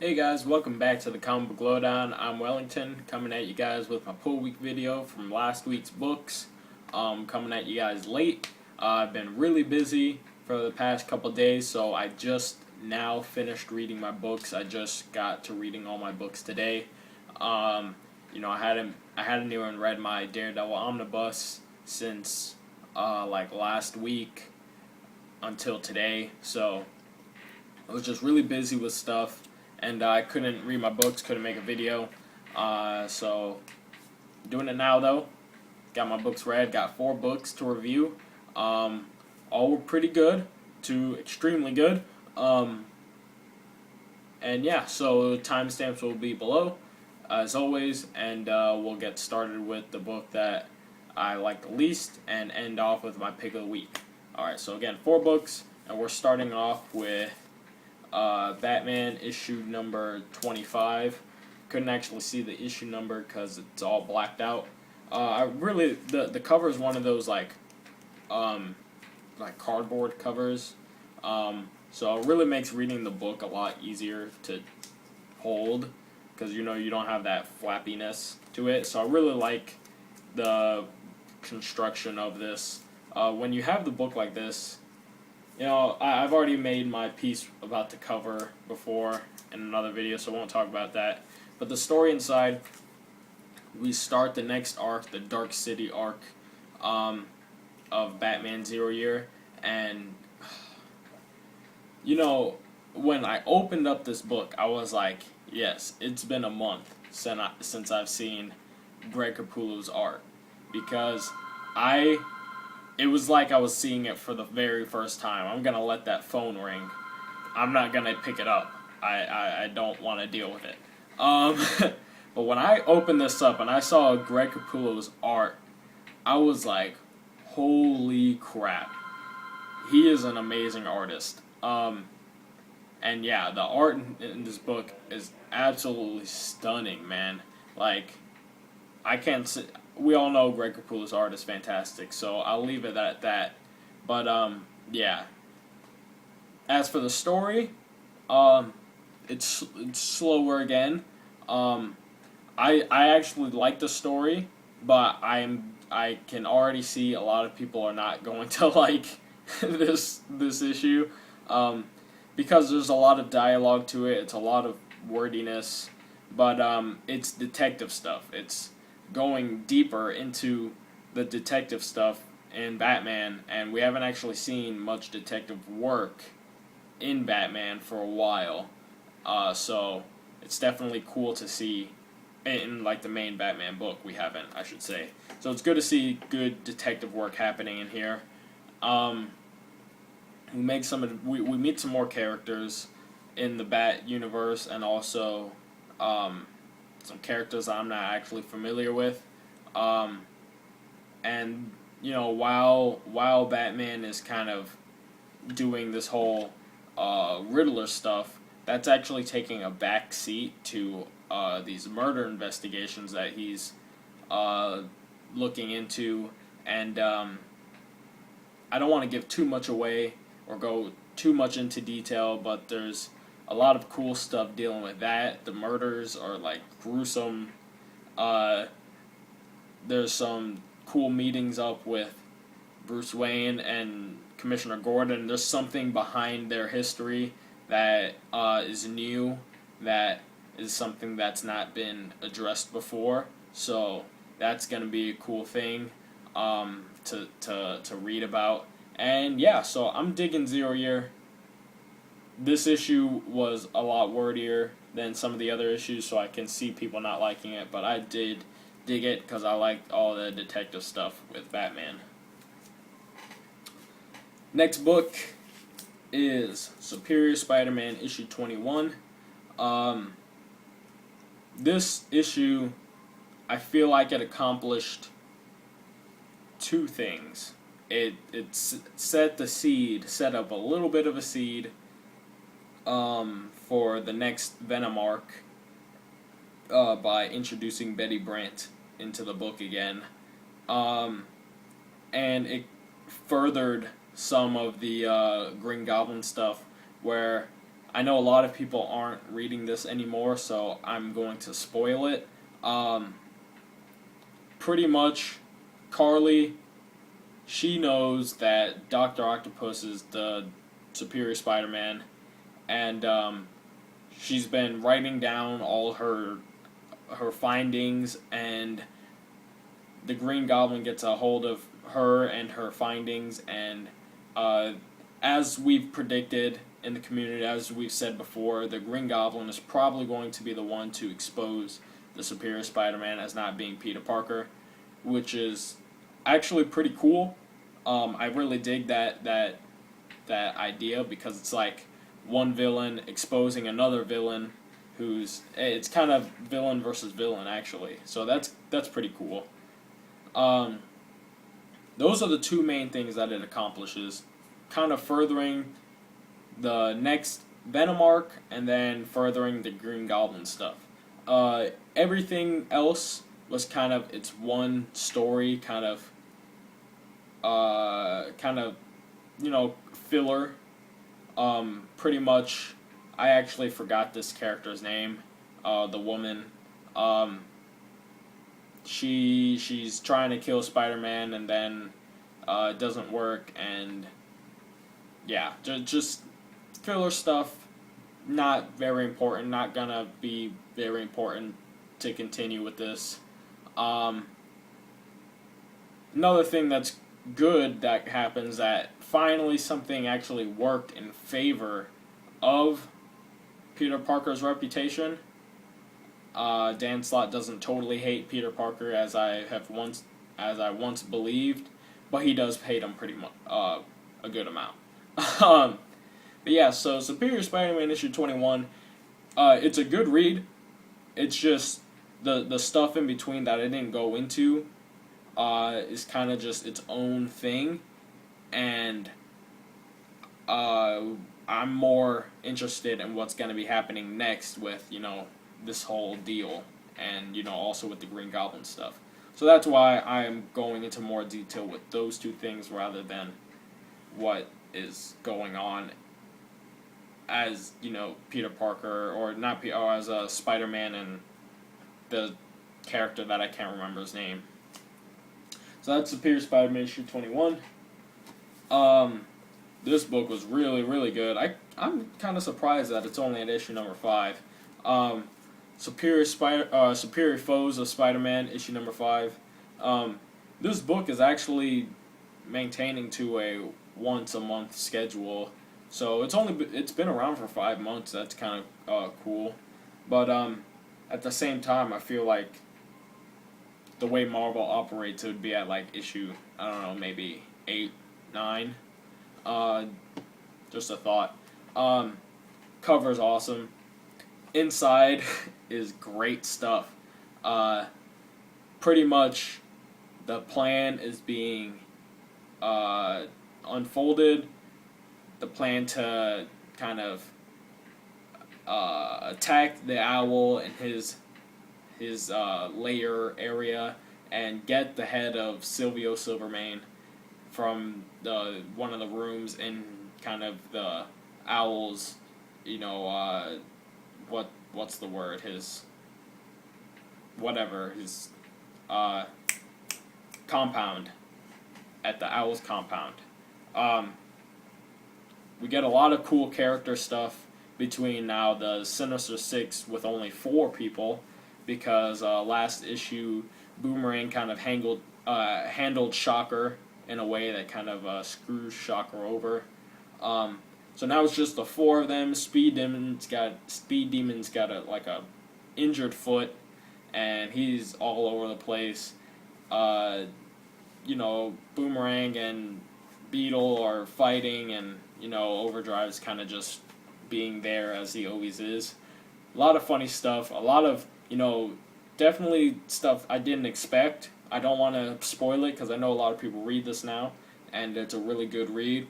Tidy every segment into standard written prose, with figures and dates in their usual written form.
Hey guys, welcome back to the Comic Book Lowdown. I'm Wellington, coming at you guys with my pull week video from last week's books. Coming at you guys late. I've been really busy for the past couple days, so I just now finished reading my books. I just got to reading all my books today. I hadn't even read my Daredevil Omnibus since like last week until today, so I was just really busy with stuff. And I couldn't read my books, couldn't make a video. So, doing it now though. Got my books read, got 4 books to review. All were pretty good to extremely good. And yeah, so timestamps will be below, as always. And we'll get started with the book that I like the least and end off with my pick of the week. Alright, so again, 4 books, and we're starting off with Batman issue number 25. Couldn't actually see the issue number because it's all blacked out. The cover is one of those like cardboard covers. So it really makes reading the book a lot easier to hold because you don't have that flappiness to it. So I really like the construction of this. When you have the book like this, I've already made my piece about the cover before in another video, so I won't talk about that. But the story inside, we start the next arc, the Dark City arc of Batman Zero Year. And, when I opened up this book, I was like, yes, it's been a month since I've seen Greg Capullo's art. Because it was like I was seeing it for the very first time. I'm going to let that phone ring. I'm not going to pick it up. I don't want to deal with it. But when I opened this up and I saw Greg Capullo's art, I was like, holy crap. He is an amazing artist. And yeah, the art in this book is absolutely stunning, man. Like, I can't say... We all know Greg Capullo's art is fantastic, so I'll leave it at that. But, yeah. As for the story, it's slower again. I actually like the story, but I can already see a lot of people are not going to like this issue, because there's a lot of dialogue to it. It's a lot of wordiness, but it's detective stuff. It's going deeper into the detective stuff in Batman, and we haven't actually seen much detective work in Batman for a while, so it's definitely cool to see in like the main Batman book. We haven't, I should say. So it's good to see good detective work happening in here. We meet some more characters in the Bat universe, and also some characters I'm not actually familiar with. And, while Batman is kind of doing this whole Riddler stuff, that's actually taking a back seat to these murder investigations that he's looking into. And I don't want to give too much away or go too much into detail, but there's a lot of cool stuff dealing with that. The murders are like gruesome. There's some cool meetings up with Bruce Wayne and Commissioner Gordon. There's something behind their history that is new, that is something that's not been addressed before. So that's gonna be a cool thing to read about. And yeah, so I'm digging Zero Year. This issue was a lot wordier than some of the other issues, so I can see people not liking it, but I did dig it because I liked all the detective stuff with Batman. Next book is Superior Spider-Man issue 21. This issue, I feel like it accomplished 2 things. It set up a little bit of a seed for the next Venom arc by introducing Betty Brant into the book again. And it furthered some of the Green Goblin stuff where I know a lot of people aren't reading this anymore, so I'm going to spoil it. Pretty much, Carly, she knows that Dr. Octopus is the superior Spider-Man, and she's been writing down all her findings, and the Green Goblin gets a hold of her and her findings, and as we've predicted in the community, as we've said before, the Green Goblin is probably going to be the one to expose the Superior Spider-Man as not being Peter Parker, which is actually pretty cool. I really dig that idea, because it's like one villain exposing another villain it's kind of villain versus villain, actually. So that's pretty cool. Those are the two main things that it accomplishes, kind of furthering the next Venom arc and then furthering the Green Goblin stuff. Everything else was kind of its one story, kind of filler. Pretty much, I actually forgot this character's name. The woman. She's trying to kill Spider-Man, and then it doesn't work, and yeah, just filler stuff. Not very important. Not gonna be very important to continue with this. Another thing that's good that happens, that finally something actually worked in favor of Peter Parker's reputation. Dan Slott doesn't totally hate Peter Parker as I once believed, but he does hate him pretty much a good amount. But yeah, so Superior Spider-Man issue 21. It's a good read. It's just the stuff in between that I didn't go into is kind of just its own thing, and I'm more interested in what's going to be happening next with, this whole deal, and, also with the Green Goblin stuff. So that's why I am going into more detail with those two things rather than what is going on as, Peter Parker, or not Peter, or as Spider-Man and the character that I can't remember his name. So that's Superior Spider-Man issue 21. This book was really, really good. I'm kind of surprised that it's only at issue number 5. Superior Foes of Spider-Man, issue number 5. This book is actually maintaining to a once-a-month schedule. So it's been around for 5 months. That's kind of cool. But at the same time, I feel like the way Marvel operates, it would be at like issue, I don't know, maybe 8, 9. Just a thought. Cover's awesome. Inside is great stuff. Pretty much the plan is being unfolded. The plan to kind of attack the owl in his lair area and get the head of Silvio Silvermane from one of the rooms in kind of the owl's, what's the word? His compound, at the owl's compound. We get a lot of cool character stuff between now the Sinister Six with only 4 people, because last issue Boomerang kind of handled Shocker in a way that kind of screws Shocker over. So now it's just the 4 of them. Speed Demon's got a injured foot, and he's all over the place. Boomerang and Beetle are fighting, and Overdrive's kind of just being there as he always is. A lot of funny stuff. A lot of definitely stuff I didn't expect. I don't want to spoil it because I know a lot of people read this now, and it's a really good read.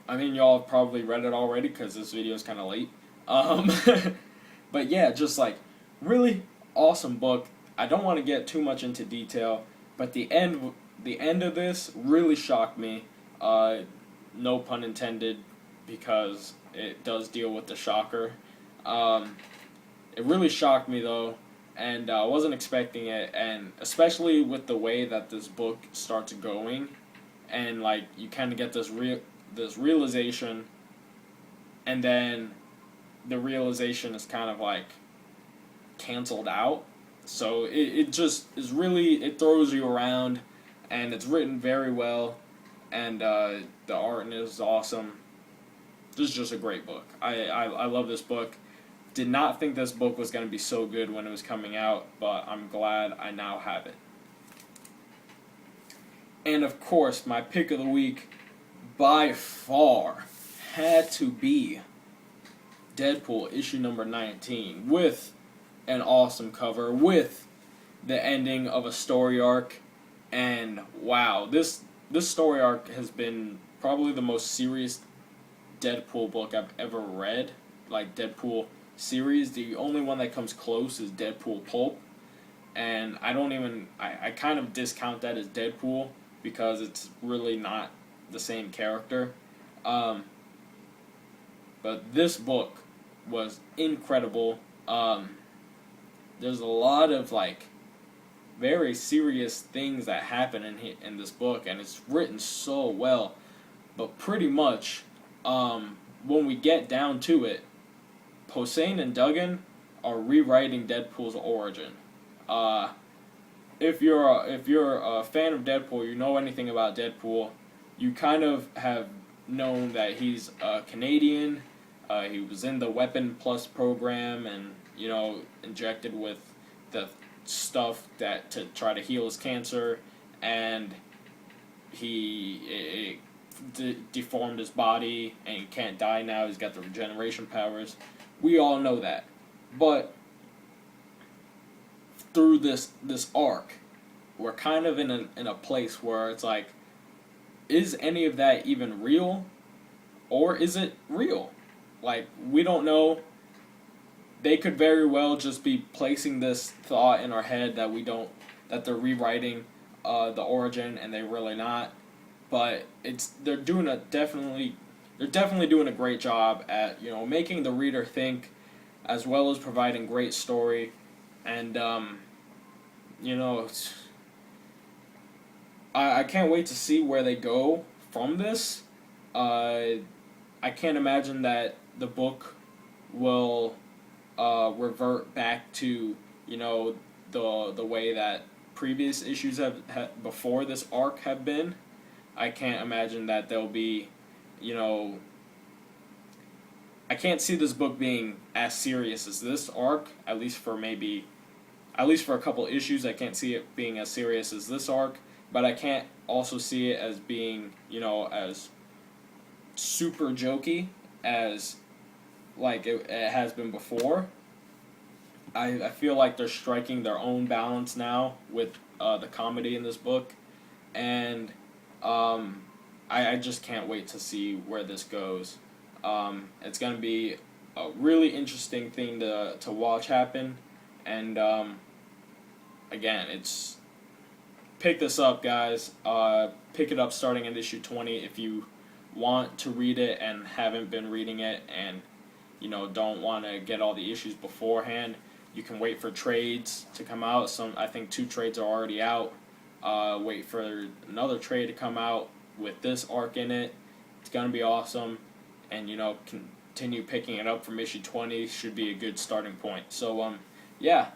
I mean, y'all have probably read it already because this video is kind of late. But yeah, just like really awesome book. I don't want to get too much into detail, but the end of this really shocked me. No pun intended, because it does deal with the Shocker. It really shocked me though, and I wasn't expecting it, and especially with the way that this book starts going, and like you kind of get this realization, and then the realization is kind of like canceled out. So it just is really, it throws you around, and it's written very well, and the art is awesome. This is just a great book. I love this book. Did not think this book was going to be so good when it was coming out, but I'm glad I now have it. And of course, my pick of the week, by far, had to be Deadpool issue number 19, with an awesome cover, with the ending of a story arc, and wow, this story arc has been probably the most serious Deadpool book I've ever read. Like Deadpool series, the only one that comes close is Deadpool Pulp, and I kind of discount that as Deadpool because it's really not the same character. But this book was incredible. There's a lot of like very serious things that happen in this book, and it's written so well. But pretty much, when we get down to it, Posehn and Duggan are rewriting Deadpool's origin. If you're a fan of Deadpool, you know anything about Deadpool, you kind of have known that he's Canadian. He was in the Weapon Plus program, and injected with the stuff that to try to heal his cancer, and it deformed his body, and he can't die now. He's got the regeneration powers. We all know that, but through this arc, we're kind of in a place where it's like, is any of that even real, or is it real? Like, we don't know. They could very well just be placing this thought in our head that they're rewriting the origin, and they're really not. But they're definitely doing a great job at making the reader think, as well as providing great story, and I can't wait to see where they go from this. I can't imagine that the book will revert back to the way that previous issues have before this arc have been. I can't imagine that there'll be, I can't see this book being as serious as this arc, at least for a couple issues. I can't see it being as serious as this arc, but I can't also see it as being, as super jokey as like it has been before. I feel like they're striking their own balance now with the comedy in this book, and I just can't wait to see where this goes. It's going to be a really interesting thing to watch happen, and again, pick this up, guys. Pick it up starting at issue 20 if you want to read it and haven't been reading it, and don't want to get all the issues beforehand. You can wait for trades to come out. I think 2 trades are already out. Wait for another trade to come out with this arc in it. It's gonna be awesome, and continue picking it up from issue 20 should be a good starting point. So yeah,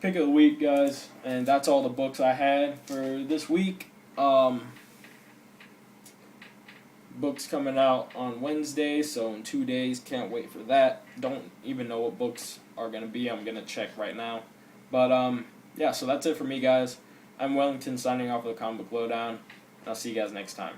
pick of the week, guys, and that's all the books I had for this week. Books coming out on Wednesday, so in 2 days. Can't wait for that. Don't even know what books are going to be. I'm going to check right now. But, yeah, so that's it for me, guys. I'm Wellington signing off with the Comic Book Lowdown. I'll see you guys next time.